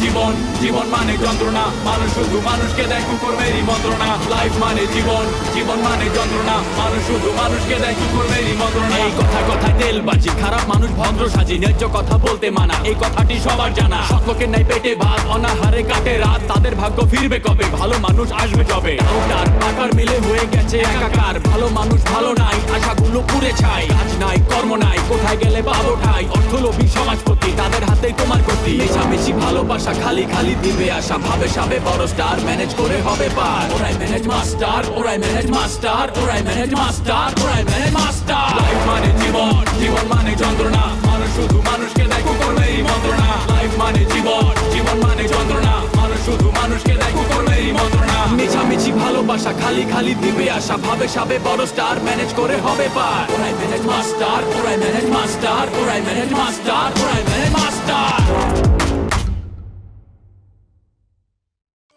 জীবন, জীবন মানে যন্ত্রণা, মানুষ শুধু মানুষকে দেয় কুকুরমেরই মন্ত্রণা। লাইফ মানে জীবন, জীবন মানে যন্ত্রণা, মানুষ শুধু মানুষকে দেয় কুকুরমেরই মন্ত্রণা। এই কথা কথায় তেলবাজি, খারাপ মানুষ ভদ্র সাজি, ন্যায্য কথা বলতে মানা, এই কথাটি সবার জানা। সকলের নাই পেটে ভাত, অনাহারে কাটে রাত, তাদের ভাগ্য ফিরবে কবে, ভালো মানুষ আসবে যবে। ডাউটার পাটার মিলে হয়ে গেছে একাকার, ভালো মানুষ ভালো নাই, আশাগুলো পুড়ে ছাই। কাজ নাই কর্ম নাই, কোথায় গেলে পাবো ঠাই, অর্থলোভী সমাজপতি তাদের হাতেই তোমার গতি। মেশামেশি ভালোবাসা খালি খালি দিবে আশা, ভাবে সাবে বড় স্টার, ম্যানেজ করে হবে পার। ওরাই ম্যানেজ মাস্টার, ওরাই ম্যানেজ মাস্টার, ওরাই ম্যানেজ মাস্টার, ওরাই ম্যানেজ মাস্টার। লাইফ মানে জীবন, জীবন মানে যন্ত্রণা, মানুষ শুধু মানুষকে দেয় কুকুরমেরই মন্ত্রণা। লাইফ মানে জীবন, জীবন মানে যন্ত্রণা, মানুষ শুধু মানুষকে দেয় কুকুরমেরই মন্ত্রণা। মেশামেশি ভালোবাসা খালি খালি দিবে আশা, ভাবে সাবে বড় স্টার, ম্যানেজ করে হবে পার। ওরাই ম্যানেজ মাস্টার, ওরাই ম্যানেজ মাস্টার, ওরাই ম্যানেজ মাস্টার, ওরাই ম্যানেজ মাস্টার।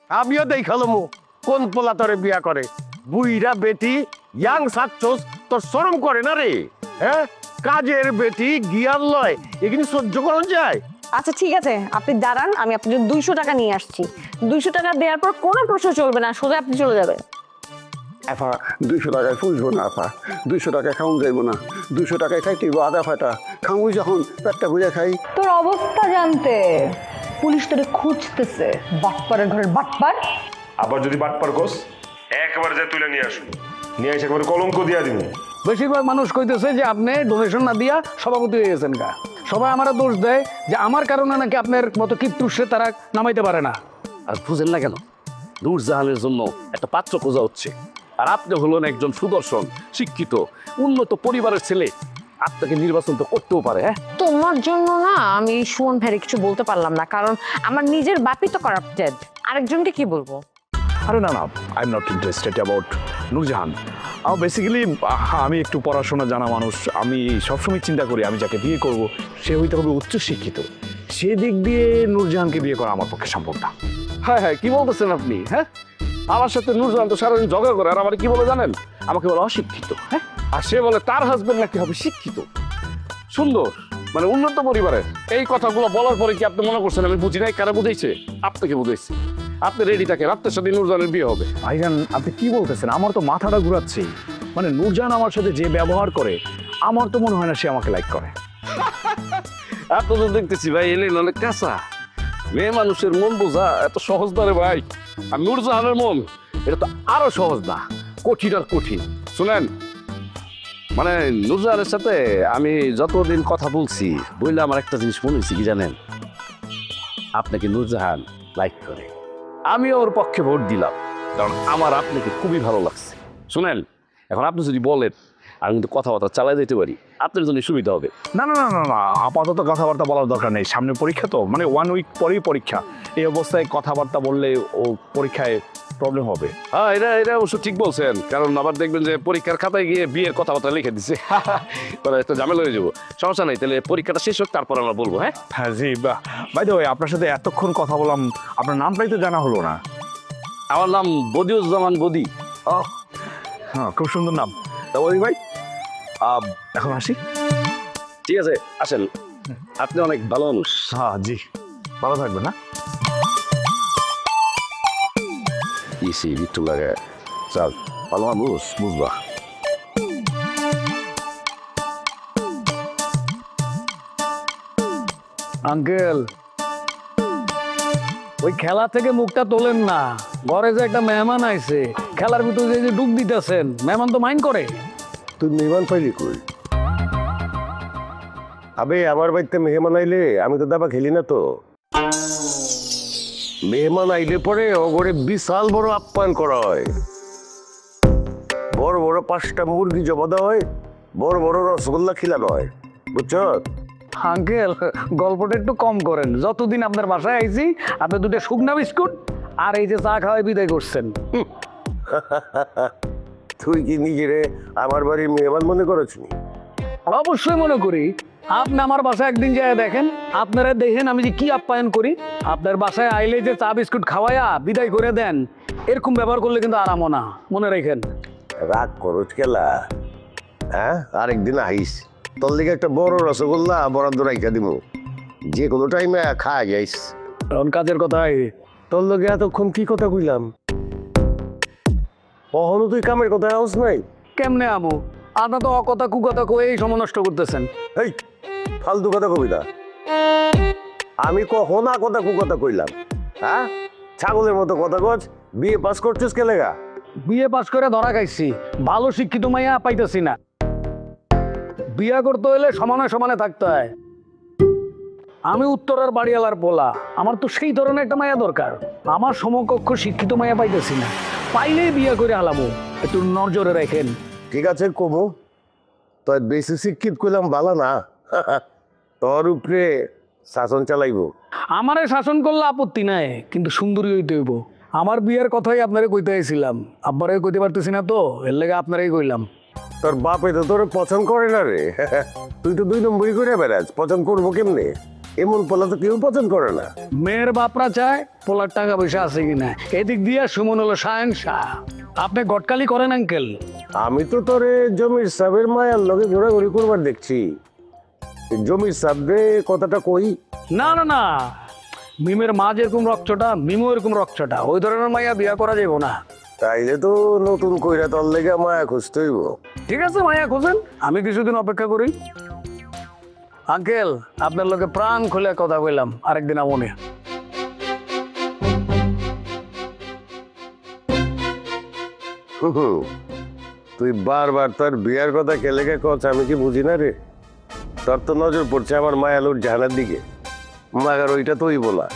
আমিও দেখালাম কোন পোলা তোরে বিয়া করে। বুইরা বেটি ইয়াং সাচ্চোস, তোর শরম করে না রে? হ্যাঁ, কাজের বেটি গিয়ার লয়, এগুলি সহ্য করা যায়? আচ্ছা ঠিক আছে, আপনি দাঁড়ান, আমি আপনার 200 টাকা নিয়ে আসছি। 200 টাকা দেওয়ার পর কোনো প্রশ্ন চলবে না, সোজা আপনি চলে যাবেন। আফা 200 টাকায় ফুলবো না আফা, 200 টাকায় খাওয়া যাইব না, 200 টাকায় খাইতে আধা ফাটা খাওয়াই, যখন পেটটা বুঝে খাই। তোর অবস্থা জানতে পুলিশ তোরে খুঁজতেছে, বাটপারের ঘরের বাটপার। আবার যদি বাটপার কোস একবারে যা তুলে নিয়ে আসুন, নিয়ে এসে একবারে কলঙ্ক দিয়া দিন। বেশিরভাগ মানুষ কইতেছে যে আপনি ডোনেশন না দিয়া সভাপতি হয়ে গেছেন গা। সবাই আমার দোষ দেয় যে আমার কারণে নাকি আপনার মতো কিপ্টুসে তারা নামাইতে পারে না। আর বুঝেন না কেন, নূরজাহানের জন্য একটা পাত্র খোঁজা হচ্ছে, আর আপনি হলেন একজন সুদর্শন, শিক্ষিত, উন্নত পরিবারের ছেলে, আপনাকে নির্বাচন তো করতেও পারে। হ্যাঁ, তোমার জন্য না আমি সুমন ভাইরে কিছু বলতে পারলাম না, কারণ আমার নিজের বাপই তো কারাপ্টেড, আরেকজনকে কি বলবো। আরে না না, I am not interested about Nurjahan. Basically আমি একটু পড়াশোনা জানা মানুষ, আমি সবসময় চিন্তা করি আমি যাকে বিয়ে করব সে হইতে হবে উচ্চশিক্ষিত। সেদিক দিয়ে নূরজাহানকে বিয়ে করা আমার পক্ষে সম্ভব না। হ্যাঁ হ্যাঁ, কি বলতেছেন আপনি? হ্যাঁ, আমার সাথে নূরজাহান তো সারাদিন ঝগড়া করে, আর আমার কি বলে জানেন? আমাকে বলে অশিক্ষিত। হ্যাঁ, আর সে বলে তার হাজবেন্ড নাকি হবে শিক্ষিত, সুন্দর, মানে উন্নত পরিবারের। এই কথাগুলো বলার পরে কি আপনি মনে করছেন আমি বুঝি নাই? কারা বুঝাইছে? আপনাকে বুঝাইছে। আপনি রেডি থাকেন, আপনার সাথে নূরজাহানের বিয়ে হবে। ভাইজান আপনি কি বলতেছেন? আমার তো মাথাটা ঘুরাচ্ছে। মানে নূরজাহান আমার সাথে যে ব্যবহার করে, আমার তো মনে হয় না সে আমাকে লাইক করে। আপনি তো দেখতেছি ভাই এলে অনেক কাঁচা। মেয়ে মানুষের মন বোঝা এত সহজ না রে ভাই। আর নূরজাহানের মন এটা তো আরো সহজ না, কঠিন আর কঠিন। শুনেন, মানে নূরজাহানের সাথে আমি যতদিন কথা বলছি বললে আমার একটা জিনিস মনে হয়েছে কি জানেন? আপনাকে নূরজাহান লাইক করে। আমি ওর পক্ষে ভোট দিলাম, কারণ আমার আপনাকে খুবই ভালো লাগছে। শুনেন, এখন আপনি যদি বলেন আমি কিন্তু কথাবার্তা চালাই যেতে পারি, আপনার জন্য সুবিধা হবে। না না না না না, আপাতত কথাবার্তা বলার দরকার নেই। সামনে পরীক্ষা তো, মানে 1 উইক পরেই পরীক্ষা। এই অবস্থায় কথাবার্তা বললে ও পরীক্ষায় প্রবলেম হবে। হ্যাঁ, এটা অবশ্য ঠিক বলছেন, কারণ আবার দেখবেন যে পরীক্ষার খাতায় গিয়ে বিয়ের কথাবার্তা লিখে দিচ্ছে, তাহলে একটা ঝামেলা হয়ে যাবো। সমস্যা নেই, তাহলে পরীক্ষাটা শেষ হোক, তারপর আমরা বলবো। হ্যাঁ হ্যাঁ জি, বাই দ্য ওয়ে আপনার সাথে এতক্ষণ কথা বললাম, আপনার নামটাই তো জানা হলো না। আমার নাম বদিউজ্জামান বদি। ও হ্যাঁ, খুব সুন্দর নাম। তা বদি ভাই এখন আসি। ঠিক আছে, আসেন, আপনি অনেক ভালো মানুষ। হ্যাঁ জি, ভালো থাকবেন। না ইসি বিট্টু লাগে, চল, ভালো মানুষ বুঝবা। আঙ্কেল, ওই খেলা থেকে মুখটা তোলেন না। ঘরে যে একটা মেহমান আইছে, খেলার ভিতরে যে ডুব দিতেছেন, মেহমান তো মাইন্ড করে। তুই মেহমান পাইলি কই? আবে আমার বাড়িতে মেহমান আইলে আমি তো দাবা খেলি না তো। মেহমান আইলে পরে ওগরে বিশাল বড় আপ্যায়ন করা হয়, বড় বড় 5টা মুরগি জমা দেওয়া হয়, বড় বড় রসগোল্লা খিলানো হয়, বুঝছ? আঙ্কেল, গল্পটা একটু কম করেন। যতদিন আপনার বাসায় আইছি আপনি 2টা শুকনা বিস্কুট আর এই যে চা খাওয়াই বিদায় করছেন। তুই কি নিজেরে আমার বাড়ির মেহমান মনে করেছিস? অবশ্যই মনে করি। আপনি আমার বাসায় একদিন যায় দেখেন, আপনারা দেখেন আমি যে কি আপ্যায়ন করি। আপনার বাসায় আইলে যে চা বিস্কুট খাওয়াইয়া বিদায় করে দেন, এরকম ব্যবহার করলে কিন্তু আরামও না, মনে রাখেন। রাগ করছ কেলা? হ্যাঁ, আরেকদিন আইস, তোর লিগে একটা বড় রসগোল্লা বরাদ্দ রাইখা দিব, যে কোনো টাইমে খাওয়া যাইস। এখন কাজের কথাই। তোর লগে এতক্ষণ কি কথা কইলাম? কখনো তুই কামের কথা আওস নাই? কেমনে আমু? আপনার তো অকথা কুকথা কয়ে এই সময় নষ্ট করতেছেন। এই ফালতু কথা কবি না। আমি কখন কথা কুকথা কইলাম? হ্যাঁ, ছাগলের মতো কথা কচ। বিয়ে পাস করছিস কে লেগা? বিয়ে পাস করে ধরা খাইছি, ভালো শিক্ষিত মাইয়া পাইতেছি না। বিয়া করতে হলে সমানে সমানে থাকতে হয়। আমি উত্তরের বাড়িওয়ালার পোলা, আমার তো সেই ধরনের একটা মায়া দরকার। আমার সমকক্ষ শিক্ষিত মায়া পাইতেছি না, পাইলেই বিয়ে করে হালাবো। একটু নজরে রাখেন। ঠিক আছে কমু, তোর বেশি শিক্ষিত কইলাম বালা না। তোর উপরে শাসন চালাইবো। আমারে শাসন করলে আপত্তি নাই, কিন্তু সুন্দরী হইতে হইব। আমার বিয়ের কথাই আপনারে কইতে আইছিলাম, আব্বারে কইতে পারতেছি না তো, এর লেগে আপনারাই কইলাম। তোর বাপে তো তোর পছন্দ করে না রে। তুই তো 2 নম্বরই করে বেড়াস, পছন্দ করবো কেমনে? এমন পোলা তো কেউ পছন্দ করে না। মেয়ের বাপরা চায় পোলার টাকা পয়সা আছে কিনা। এদিক দিয়ে সুমন হলো শাহেন শাহ। আপনি গটকালি করেন আঙ্কেল? আমি তো তোরে জমির সাবের মায়ার লগে ঘোরাঘুরি করবার দেখছি। জমির সাবরে কথাটা কই। না না না, মিমের মা যেরকম রক্তটা, মিমও এরকম রক্তটা। ওই ধরনের মাইয়া বিয়া করা যাবো না। তাইলে তো নতুন কইরা তোর লেগে মায়া খুঁজতে হইব। ঠিক আছে, মাইয়া খোঁজেন, আমি কিছুদিন অপেক্ষা করি। আঙ্কেল, আপনার লোকে প্রাণ খুলে কথা কইলাম, আরেকদিন আমনে। তুই বারবার তোর বিয়ার কথা কে লেগে কচ, আমি কি বুঝি না রে? তোর তো নজর পড়ছে আমার মায়ালুর জাহানার দিকে। মাগার ওইটা তুই বলা,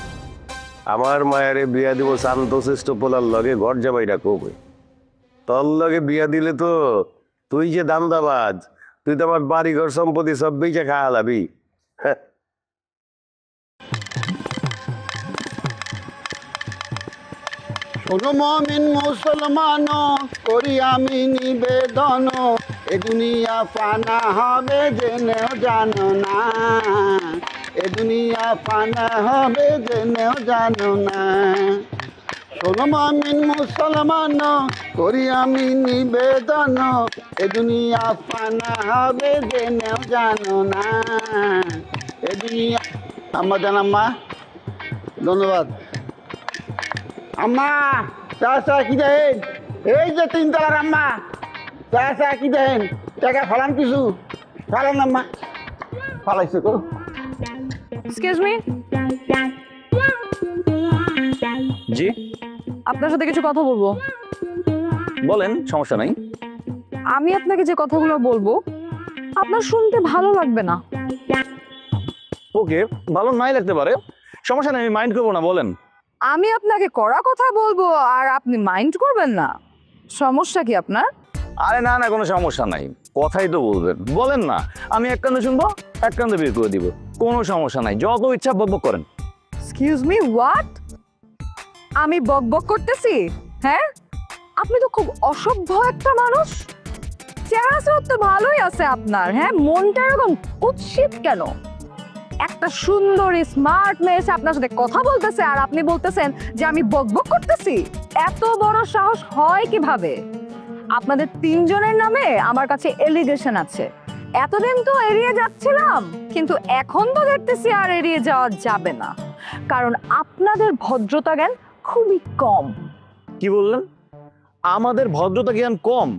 আমার মায়ারে বিয়া দিব শান্তশিষ্ট পোলার লগে ঘর যাবাইরা কবে। তোর লগে বিয়া দিলে তো তুই যে দামদাবাজ, তুই তো আমার বাড়ি ঘর সম্পত্তি সব বেচে খাওয়া লাবি। হ্যাঁ, শোনো মমিন মুসলমান, করি আমি নিবেদন, এ দুনিয়া ফানা হবে জেনেও জানো না, এ দুনিয়া ফানা হবে জেনেও জানো না। শোনো মমিন মুসলমান, করি আমি নিবেদন, এ দুনিয়া ফানা হবে জেনেও জানো না, এ দুনিয়া। আম্মা জান, আম্মা ধন্যবাদ। আম্মা চা কি দেন? এই যে 3 তলার আম্মা, চা কি দেন? টাকা ফালান কিছু ফালান আম্মা, ফালাইছে তো। এক্সকিউজ মি, জি আপনার সাথে কিছু কথা বলবো। বলেন, সমস্যা নাই। আমি আপনাকে যে কথাগুলো বলবো আপনার শুনতে ভালো লাগবে না। ওকে, ভালো নাই লাগতে পারে, সমস্যা নেই, আমি মাইন্ড করবো না। বলেন। আমি আপনাকে কড়া কথা বলবো আর আপনি মাইন্ড করবেন না, সমস্যা কি আপনার? আরে না না, কোনো সমস্যা নাই, কথাই তো বলবেন, বলেন না। আমি এক কান্দে শুনবো, এক কান্দে বের করে দিব, কোনো সমস্যা নাই, যত ইচ্ছা বকবক করেন। Excuse me, what? আমি বকবক করতেছি? হ্যাঁ, আপনি তো খুব অসভ্য একটা মানুষ। চেহারা তো ভালোই আছে আপনার, হ্যাঁ, মনটা এরকম কুৎসিত কেন? একটা সুন্দরী স্মার্ট মেয়ে এসে আপনার সাথে কথা বলতেছে আর আপনি বলতেছেন যে আমি বকবক করতেছি। এত বড় সাহস হয় কিভাবে? আপনাদের 3 জনের নামে আমার কাছে এলিগেশন আছে। এতদিন তো এড়িয়ে যাচ্ছিলাম, কিন্তু এখন তো দেখতেছি আর এড়িয়ে যাওয়া যাবে না, কারণ আপনাদের ভদ্রতা জ্ঞান খুবই কম। কি বললেন? আমাদের ভদ্রতা জ্ঞান কম?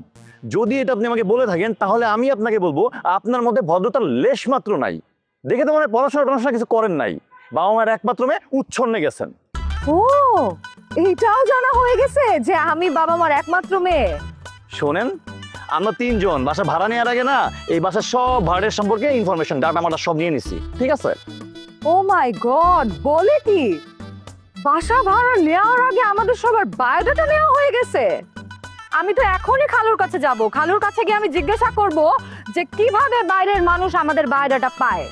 যদি এটা আপনি আমাকে বলে থাকেন, তাহলে আমি আপনাকে বলবো আপনার মধ্যে ভদ্রতার লেশ মাত্র নাই। দেখে তো মানে পড়াশোনা কিছু করেন নাই, বাবা মায়ের একমাত্র মেয়ে, উচ্ছন্নে গেছেন। ও, এইটাও জানা হয়ে গেছে যে আমি বাবা মার একমাত্র মেয়ে? শোনেন, আমরা 3 জন বাসা ভাড়া নেওয়ার আগে না এই বাসার সব ভাড়ার সম্পর্কে ইনফরমেশন ডাটা আমরা সব নিয়ে নিছি, ঠিক আছে? ও মাই গড, বলে কি? বাসা ভাড়া নেওয়ার আগে আমাদের সবার বায়োডাটা নেওয়া হয়ে গেছে? আমি তো এখনই খালুর কাছে যাব, খালুর কাছে গিয়ে আমি জিজ্ঞাসা করব যে কিভাবে বাইরের মানুষ আমাদের বায়োডাটা পায়।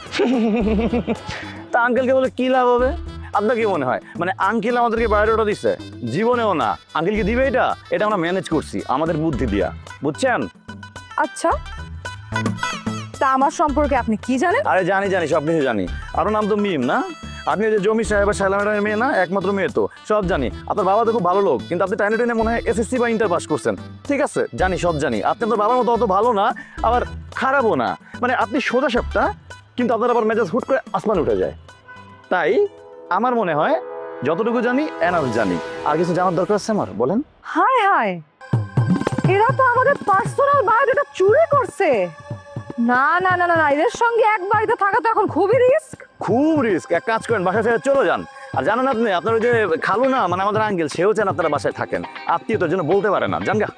তা আঙ্কেলকে বলে কি লাভ হবে? আপনার কি মনে হয় মানে আঙ্কেল আমাদেরকে বায়োডাটা দিচ্ছে? জীবনেও না। আঙ্কেলকে দিবে এটা আমরা ম্যানেজ করছি আমাদের বুদ্ধি দিয়া, বুঝছেন? আচ্ছা, তা আমার সম্পর্কে আপনি কি জানেন? আরে জানি সব কিছু জানি। আপনার নাম তো মিম না? আপনি যে জমি সাহেব সাইলামের মেয়ে না, একমাত্র মেয়ে তো, সব জানি। আপনার বাবা তো খুব ভালো লোক, কিন্তু আপনি টাইনে টাইনে মনে হয় এসএসসি বা ইন্টার পাস করছেন, ঠিক আছে? জানি, সব জানি। আপনি তো বাবার মতো অত ভালো না, আবার খারাপও না, মানে আপনি সোজা সাপটা, কিন্তু আপনার আবার মেজাজ হুট করে আসমান উঠে যায়। তাই আমার মনে হয় যতটুকু জানি এনাফ জানি। আর কিছু জানার দরকার আছে আমার, বলেন। হায় হায়, এরা তো আমাদের পার্সোনাল বায়োডাটা চুরি করছে। না না না না, এদের সঙ্গে এক বাড়িতে থাকা তো এখন খুবই রিস্ক। খুব রিস্ক। এক কাজ করেন, বাসা ছেড়ে চলে যান। আর জানেন আপনি, আপনার ওই যে খালু না, মানে আমাদের আঙ্কেল, সেও চান আপনারা বাসায় থাকেন। আত্মীয়তার জন্য বলতে পারে না, জান গা।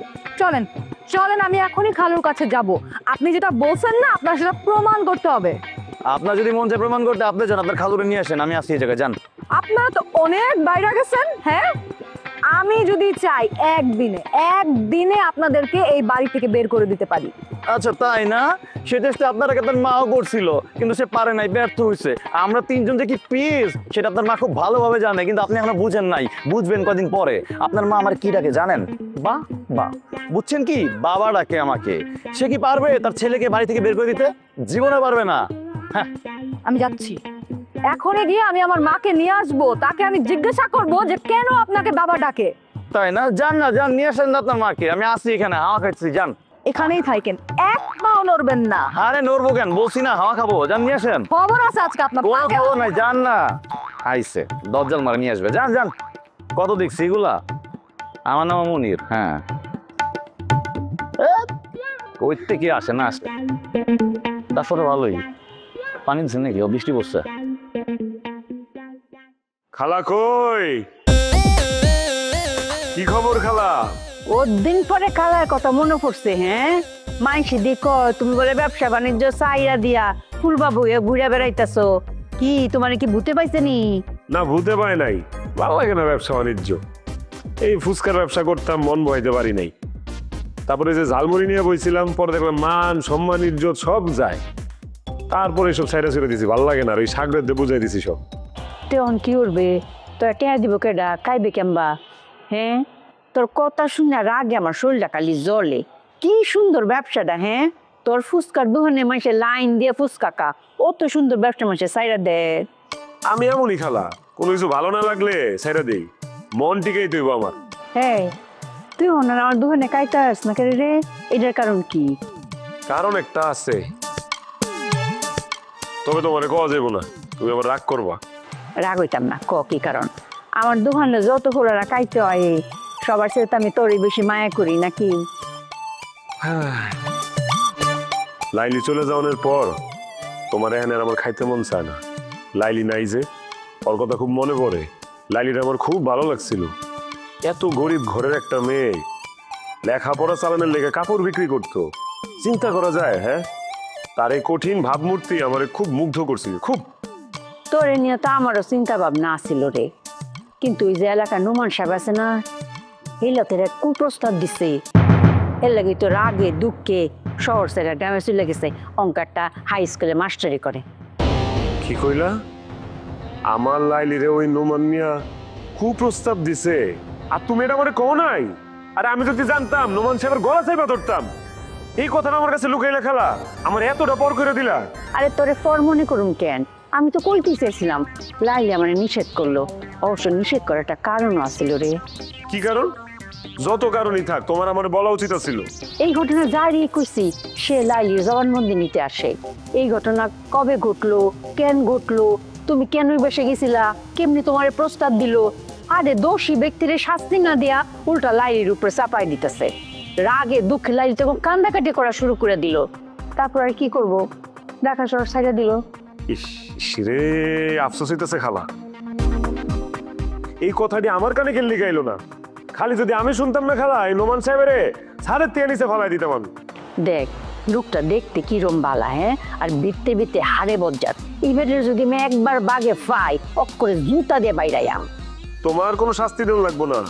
চলেন চলেন, আমি এখনই খালুর কাছে যাব। আপনি যেটা বলছেন না, আপনার সেটা প্রমাণ করতে হবে। আপনার যদি মন চায় প্রমাণ করতে, আপনি যান, আপনার খালুরে নিয়ে আসেন, আমি আসি এই জায়গায়, যান। আপনারা তো অনেক বাইরে গেছেন। হ্যাঁ, আমি যদি চাই একদিনে আপনাদেরকে এই বাড়ি থেকে বের করে দিতে পারি। আচ্ছা তাই না? সে চেষ্টা আপনার আগে তার মাও করছিল, কিন্তু সে পারে নাই, ব্যর্থ হয়েছে। আমরা তিনজন যে কি পিস সেটা আপনার মা খুব ভালোভাবে জানে, কিন্তু আপনি এখনো বুঝেন নাই। বুঝবেন কদিন পরে। আপনার মা আমার কি ডাকে জানেন? বা বা, বুঝছেন কি? বাবা ডাকে আমাকে। সে কি পারবে তার ছেলেকে বাড়ি থেকে বের করে দিতে? জীবনে পারবে না। হ্যাঁ, আমি যাচ্ছি, এখনই গিয়ে আমি আমার মাকে নিয়ে আসবো। তাকে আমি জিজ্ঞাসা করব যে কেন আপনাকে বাবা ডাকে। তাই না? যান না, যান, নিয়ে আসেন না আপনার মাকে। আমি আসি এখানে, হাওয়া খাচ্ছি, যান। এখানেই থাকেন, এক পাও নড়বেন না। আরে নড়বো কেন? বলছি না হাওয়া খাবো, যান, নিয়ে আসেন। খবর আছে আজকে আপনার। কোনো খবর নাই, যান না। আইসে দরজাল মারে নিয়ে আসবে, যান যান। কত দেখছি এগুলা। আমার নাম মনির। হ্যাঁ, ওই থেকে আসে না, আসে। তারপরে ভালোই। পানি দিচ্ছেন নাকি? বৃষ্টি পড়ছে। খালা কই? কি খবর খালা? দিন পরে খালার কথা মনে পড়ছে। হ্যাঁ, মাইসি দেখ, তুমি বলে ব্যবসা বাণিজ্য চাইরা দিয়া ফুলবা বইয়া ঘুরে বেড়াইতেছো। কি তোমার কি ভূতে পাইছে নি? না, ভূতে পায় নাই, ভালো লাগে না ব্যবসা বাণিজ্য। এই ফুচকার ব্যবসা করতাম, মন বহাইতে পারি নাই। তারপরে যে ঝালমুড়ি নিয়ে বইছিলাম, পরে দেখলাম মান সম্মান ইজ্জত সব যায়। তারপরে সব সাইডে ছেড়ে দিছি, ভালো লাগে না। ওই সাগরের দিয়ে বুঝাই দিছি সব। তেমন কি করবে? তোর টেয়া দিব কেডা, খাইবে কেমবা? হ্যাঁ, তোর কথা শুনে রাগে আমার শরীরটা খালি জ্বলে। কি সুন্দর ব্যবসাটা। হ্যাঁ, তোর ফুচকার দোকানে মাসে লাইন দিয়ে ফুচকা কা, অত সুন্দর ব্যবসা মাসে সাইরা দে। আমি এমনই খালা, কোনো কিছু ভালো না লাগলে সাইডা দেই, মন টিকেই তৈব আমার। হ্যাঁ, তুই ওনার আমার দোকানে কাইতে আস না কেন রে? এটার কারণ কি? কারণ একটা আছে, তবে তোমার কওয়া যাবো না, তুমি আবার রাগ করবা। রাগ হইতাম না, ক কি কারণ? আমার দোকানে যত ফোলারা কাইতে হয়, সবার সাথে আমি তোরই বেশি মায়া করি নাকি? লাইলি চলে যাওয়ার পর তোমার এখানে আর আমার খাইতে মন চায় না। লাইলি নাই যে, ওর কথা খুব মনে পড়ে। লাইলিটা আমার খুব ভালো লাগছিল। এত গরিব ঘরের একটা মেয়ে, লেখাপড়া চালানোর লেগে কাপড় বিক্রি করতো। চিন্তা করা যায়? হ্যাঁ, তার এই কঠিন ভাবমূর্তি আমার খুব মুগ্ধ করছিল, খুব। তোরে নিয়ে তো আমারও চিন্তা ভাবনা আসছিল রে, কিন্তু ওই যে এলাকার নোমান সাহেব আছে না, এই লোকের এক কুপ্রস্তাব দিছে। এর লাগে তো রাগে দুঃখে শহর ছেড়ে গ্রামে চলে গেছে। অঙ্কারটা হাই স্কুলে মাস্টারি করে। কি কইলা? আমার লাইলিরে ওই নোমান মিয়া কুপ্রস্তাব দিছে, আর তুমি এটা আমার কও নাই? আরে আমি যদি জানতাম, নোমান সাহেবের গলা চাইবা ধরতাম। এই কথাটা আমার কাছে লুকাইলা খালা, আমার এতটা পর করে দিলা। আরে তোরে ফর মনে করুন কেন? আমি তো কইতে চাইছিলাম, লাইলি আমার নিষেধ করলো। অবশ্য নিষেধ করার একটা কারণও আছিল রে। কি কারণ? যত কারণই থাক, তোমার আমার বলা উচিত ছিল। এই ঘটনা যারই কইছি, সে লাইলির জবানবন্দি নিতে আসে। এই ঘটনা কবে ঘটলো, কেন ঘটলো, তুমি কেন বসে গেছিলা, কেমনি তোমার প্রস্তাব দিল, আরে দোষী ব্যক্তির শাস্তি না দেয়া উল্টা লাইলির উপরে চাপাই দিতেছে। রাগে দুঃখে লাইলি তখন কান্দাকাটি করা শুরু করে দিল। তারপর আর কি করব, দেখা সর সাইডে দিল। ইস রে, আফসোস হইতেছে খালা। এই কথাটি আমার কানে কেন লিখাইলো না? খালি যদি আমি শুনতাম না খালা, এই নোমান সাহেবের ছাদের দিয়ে নিচে ফালাই দিতাম আমি। দেখ, লোকটা দেখতে কিরম বালা, হ্যাঁ, আর বিত্তে বিত্তে হারে বজ্জাত। এবারে যদি আমি একবার বাগে পাই, অক করে জুতা দিয়ে বাইরাইয়াম। তোমার কোনো শাস্তি দেওয়া লাগবো না,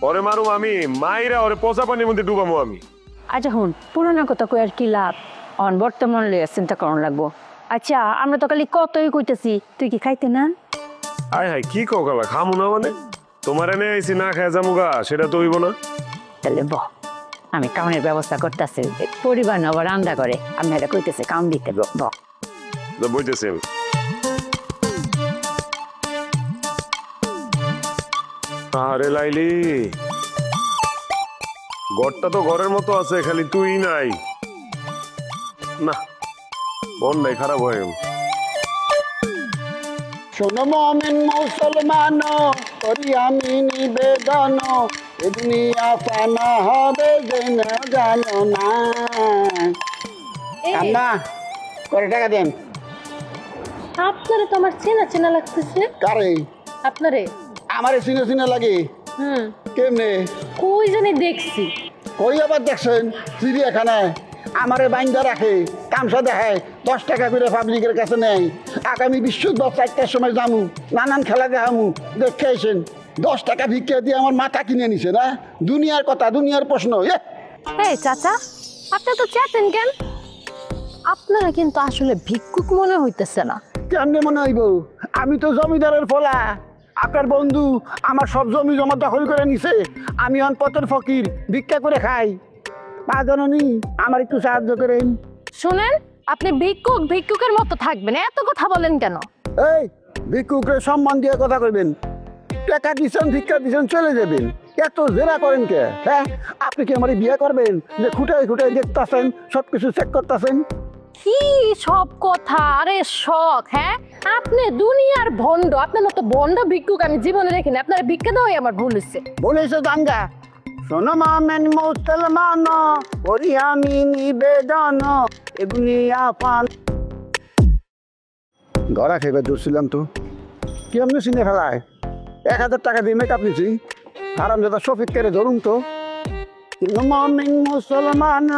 ওরে মারুম আমি, মাইরা ওরে পচা পানির মধ্যে ডুবামো আমি। আচ্ছা হুন, পুরোনো কথা কই আর কি লাভ? অন বর্তমান লইয়া চিন্তা করন লাগবো। আচ্ছা, আমরা তো খালি কতই কইতেছি, তুই কি খাইতে না? আয় হায়, কি কও খালা, খামু না মানে? তোমার এনে আইছি না খায় যামুগা, সেটা তো হইব না। তাহলে বহ, আমি কাউনের ব্যবস্থা করতেছি। পরিবার আবার রান্না করে, আমি এটা কইতেছি কাউন দিতে। বহ, বইতেছি আমি। আরে লাইলি, ঘরটা তো ঘরের মতো আছে, খালি তুই নাই। না, মন নাই, খারাপ হয়ে গেল। শোনো মুমিন মুসলমান করি আমি নিবেদন এ দুনিয়া ফানা হবে জেনে জানো না। আম্মা করে টাকা দেন। আপনারে তো আমার চেনা চেনা লাগতেছে। কারে? আপনারে। আমারে চিনে চিনে লাগে। কেমনে? কই জানি দেখছি। কই আবার দেখছেন? চিড়িয়াখানায় আমারে বাইন্দা রাখে, তামসা দেখায়, 10 টাকা করে পাবলিকের কাছে নেয়। আগামী বৃহস্পতিবার 4টার সময় যামু, নানান খেলা দেখামু, দেখে আসেন। 10 টাকা ভিক্ষা দিয়ে আমার মাথা কিনে নিছে না। দুনিয়ার কথা, দুনিয়ার প্রশ্ন। এই চাচা, আপনি তো চেতেন কেন? আপনারা কিন্তু আসলে ভিক্ষুক মনে হইতেছে না। কেমনে মনে হইব? আমি তো জমিদারের ফলা। আপনার বন্ধু আমার সব জমি জমা দখল করে নিছে। আমি অনপথের ফকির, ভিক্ষা করে খাই। মা জননী, আমার একটু সাহায্য করেন। শুনেন, আপনি ভিক্ষুক ভিক্ষুকের মতো থাকবেন, এত কথা বলেন কেন? এই ভিক্ষুকের সম্মান দিয়ে কথা কইবেন। টাকা দিচ্ছেন, ভিক্ষা দিচ্ছেন, চলে যাবেন। এত জেরা করেন কে? হ্যাঁ, আপনি কি আমার বিয়ে করবেন যে খুঁটায় খুঁটায় দেখতেছেন, সবকিছু চেক করতেছেন? কি সব কথা? আরে শখ, হ্যাঁ? আপনি দুনিয়ার ভণ্ড, আপনার মতো ভণ্ড ভিক্ষুক আমি জীবনে দেখিনি। আপনার ভিক্ষা দেওয়াই আমার ভুল হচ্ছে। বলেছে দাঙ্গা। শোনো মুমিন মুসলমান করি আমি নিবেদন এ দুনিয়া পান। ধরা খেয়ে দৌড়ছিলাম তো, কেমনি চিনে ফেলায়? 1000 টাকা দিয়ে মেকআপ নিছি। আরাম দাদা শফিক করে ধরুন তো। মুমিন মুসলমান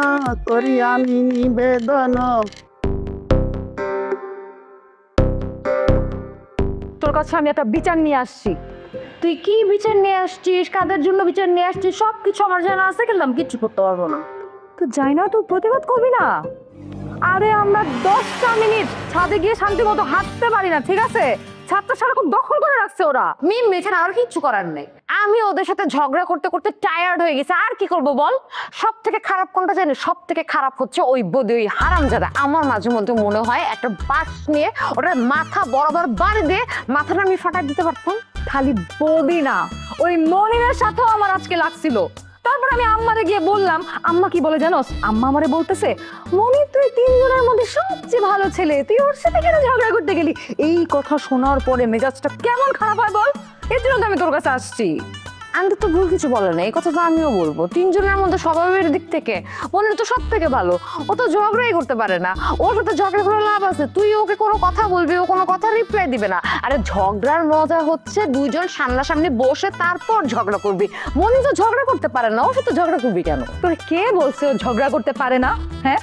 করি আমি নিবেদন। তোর কাছে আমি একটা বিচার নিয়ে আসছি। তুই কি বিচার নিয়ে আসছিস, কাদের জন্য বিচার নিয়ে আসছিস, সবকিছু আমার জানা আছে, কিন্তু আমি কিচ্ছু করতে পারবো না। তো যাই না, তুই প্রতিবাদ করবি না? আরে আমরা 10টা মিনিট ছাদে গিয়ে শান্তি মতো হাঁটতে পারি না, ঠিক আছে? ছাদটা সারাক্ষণ দখল করে রাখছে ওরা। মিম এখানে আর কিচ্ছু করার নেই। আমি ওদের সাথে ঝগড়া করতে করতে টায়ার্ড হয়ে গেছে। আর কি করব বল? সব থেকে খারাপ কোনটা জানি? সব থেকে খারাপ হচ্ছে ওই বদি, ওই হারামজাদা। আমার মাঝে মধ্যে মনে হয় একটা বাঁশ নিয়ে ওটার মাথা বরাবর বাড়ি দিয়ে মাথাটা আমি ফাটাই দিতে পারতাম। খালি বদি না, ওই মনিনের সাথেও আমার আজকে লাগছিল। তারপর আমি আম্মারে গিয়ে বললাম, আম্মা কি বলে জানোস? আম্মা আমারে বলতেছে, মনি তুই 3 জনের মধ্যে সবচেয়ে ভালো ছেলে, তুই ওর সাথে কেন ঝগড়া করতে গেলি? এই কথা শোনার পরে মেজাজটা কেমন খারাপ হয় বল? এর জন্য তো আমি তোর কাছে আসছি। আমি তো ভুল কিছু বলে না, এই কথা তো আমিও বলবো। 3 জনের মধ্যে স্বভাবের দিক থেকে মনির তো সব থেকে ভালো। ও তো ঝগড়াই করতে পারে না। ওর সাথে ঝগড়া করে লাভ আছে? তুই ওকে কোনো কথা বলবি, ও কোনো কথা রিপ্লাই দিবে না। আরে ঝগড়ার মজা হচ্ছে 2 জন সামনাসামনি বসে তারপর ঝগড়া করবি। মনি তো ঝগড়া করতে পারে না, ওর সাথে ঝগড়া করবি কেন? তোর কে বলছে ও ঝগড়া করতে পারে না? হ্যাঁ,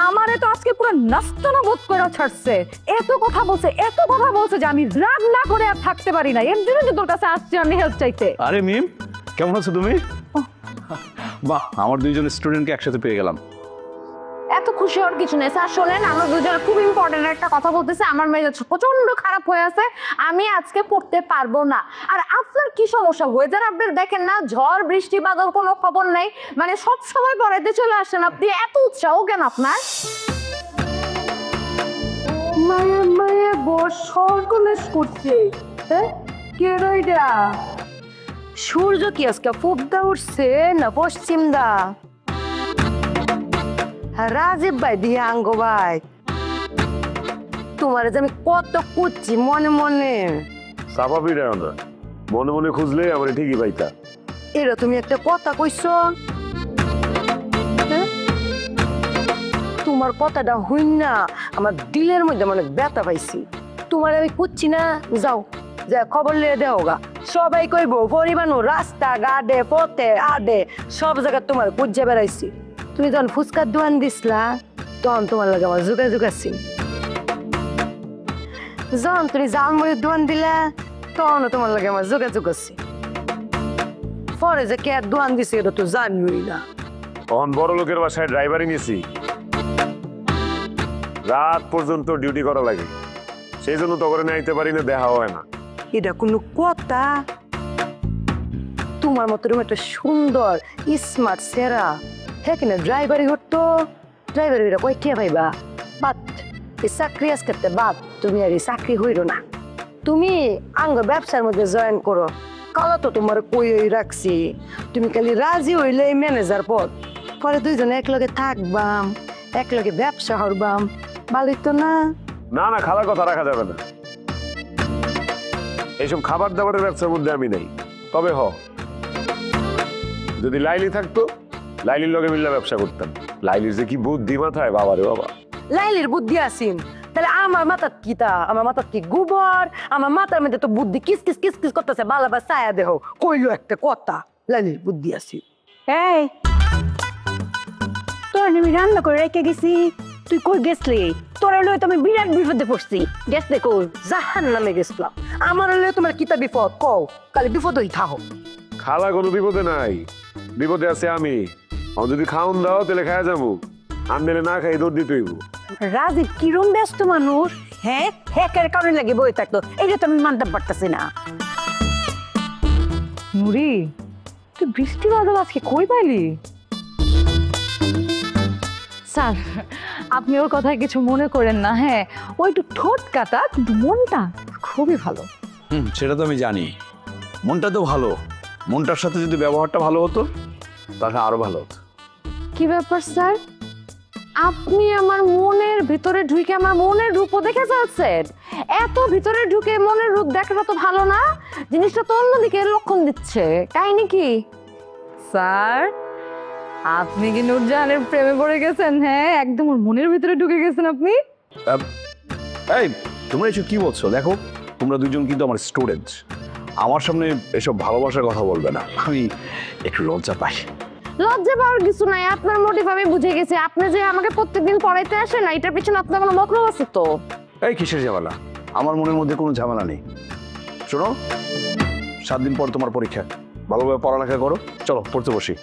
আমারে তো আজকে পুরো নাস্তানা বোধ করে ছাড়ছে। এত কথা বলছে, এত কথা বলছে যে আমি রাগ না করে আর থাকতে পারি না। এর জন্য তো তোর কাছে আসছি আমি হেল্প চাইতে। আরে মিম, কেমন আছো তুমি? বাহ, আমার 2 জন স্টুডেন্টকে একসাথে পেয়ে গেলাম। এত খুশি হওয়ার কিছু নেই স্যার। শোনেন, আমরা দুজন খুব ইম্পর্টেন্ট একটা কথা বলতেছি। আমার মেজাজ প্রচন্ড খারাপ হয়ে আছে, আমি আজকে পড়তে পারবো না। আর আপনার কি সমস্যা? ওয়েদার আপডেট দেখেন না? ঝড় বৃষ্টি বাদল কোনো খবর নাই, মানে সব সময় পড়াইতে চলে আসেন আপনি। এত উৎসাহ কেন আপনার? মায়ে মায়ে বস সর্বনাশ করছে। হ্যাঁ, কে রইডা? সূর্য কি আজকে পূবদা উঠছে না পশ্চিম দা? রাজীব ভাই দিয়ে আঙ্গ ভাই, তোমার যে আমি কত খুঁজছি মনে মনে। স্বাভাবিক আমরা মনে মনে খুঁজলে আমার ঠিকই পাইতা। এরা তুমি একটা কথা কইছ, তোমার কথাটা হইন না আমার দিলের মধ্যে মানে ব্যথা পাইছি। তোমার আমি খুঁজছি না, যাও যা খবর লিয়ে দেও গা। সবাই কইব পরিবানো রাস্তা ঘাটে পথে আডে সব জায়গায় তোমার খুঁজে বেড়াইছি। তুমি যখন ফুচকার দোকান দিসলা তখন তোমার লাগে আমার যোগাযোগ আছে। যখন তুমি জালমুড়ির দোকান দিলা তখনও তোমার লাগে আমার যোগাযোগ আছে। পরে যে কে দোকান দিছে এটা তো জানিই না। তখন বড় লোকের বাসায় ড্রাইভারই নিয়েছি, রাত পর্যন্ত ডিউটি করা লাগে, সেই জন্য তো করে নাইতে পারি না, দেখা হয় না। এটা কোনো কথা? তোমার মতো এরকম একটা সুন্দর স্মার্ট সেরা হ্যাঁ কিনা ড্রাইভারি করতো, ড্রাইভারি কয়টিয়া ভাইবা বাদ এই চাকরি আজকে বাদ, তুমি আর এই চাকরি হইল না। তুমি আঙ্গ ব্যবসার মধ্যে জয়েন করো। কালো তো তোমার কই রাখছি, তুমি খালি রাজি হইলে ম্যানেজার পদ, পরে 2 জনে একলগে থাকবাম, একলগে ব্যবসা করবাম, ভালোই তো না? না না, খালার কথা রাখা যাবে না। এইসব খাবার দাবারের ব্যবসার মধ্যে আমি নাই। তবে যদি লাইলি থাকতো, লাইলির লগে মিল্লা ব্যবসা করতাম। লাইলির যে কি বুদ্ধি মাথায়, বাবা রে বাবা। লাইলির বুদ্ধি আসিন, তাহলে আমার মাথার কিতা? আমার মাথার কি গোবর? আমার মাথার মধ্যে তো বুদ্ধি কিস কিস কিস কিস করতেছে, বালাবা ছায়া দেহ কইলো একটা কথা। লাইলির বুদ্ধি আসি। এই তোর আমি রান্না করে রেখে গেছি, তুই কই গেছলি? তোর লয়ে তো আমি বিরাট বিপদে পড়ছি। গেছ দেখো জাহান নামে গেছিলাম। আমার লয়ে তোমার কিতা বিপদ কও, কালে বিপদ হই থাকো। খালা কোনো বিপদে নাই, বিপদে আছে আমি। আমার যদি খাওন দাও তাহলে খাওয়া যাবো, আমি দিলে না খাই দৌড় দিতে হইব। রাজীব কিরম ব্যস্ত মানুষ, হ্যাঁ হ্যাকের কারণে লাগে বই থাকতো, এটা তো আমি মানতে পারতেছি না। নুরি, তুই বৃষ্টি বাদল আজকে কই পাইলি? স্যার, আপনি ওর কথায় কিছু মনে করেন না। হ্যাঁ, ও একটু ঠোঁট কাটা, কিন্তু মনটা খুবই ভালো। সেটা তো আমি জানি, মনটা তো ভালো। মনটার সাথে যদি ব্যবহারটা ভালো হতো তাহলে আরো ভালো হতো। কি ব্যাপার স্যার, আপনি আমার মনের ভিতরে ঢুকে আমার মনের রূপও দেখে যাচ্ছেন? এত ভিতরে ঢুকে মনের রূপ দেখাটা তো ভালো না, জিনিসটা তো অন্যদিকে লক্ষণ দিচ্ছে। কাহিনী কি স্যার? আপনি কি নূরজাহানের প্রেমে পড়ে গেছেন? হ্যাঁ, একদম ওর মনের ভিতরে ঢুকে গেছেন আপনি। এই তোমরা এসব কি বলছো? দেখো তোমরা দুজন কিন্তু আমার স্টুডেন্ট, আমার সামনে এসব ভালোবাসার কথা বলবে না, আমি একটু লজ্জা পাই। লজ্জা পাওয়ার কিছু নাই, আপনার মোটিভ আমি বুঝে গেছি। আপনি যে আমাকে প্রত্যেকদিন পড়াইতে আসেন না, এটার পিছনে আপনার কোনো মতলব আছে তো? এই কিসের ঝামেলা? আমার মনের মধ্যে কোনো ঝামেলা নেই। শোনো, 7 দিন পর তোমার পরীক্ষা, ভালোভাবে পড়ালেখা করো। চলো পড়তে বসি।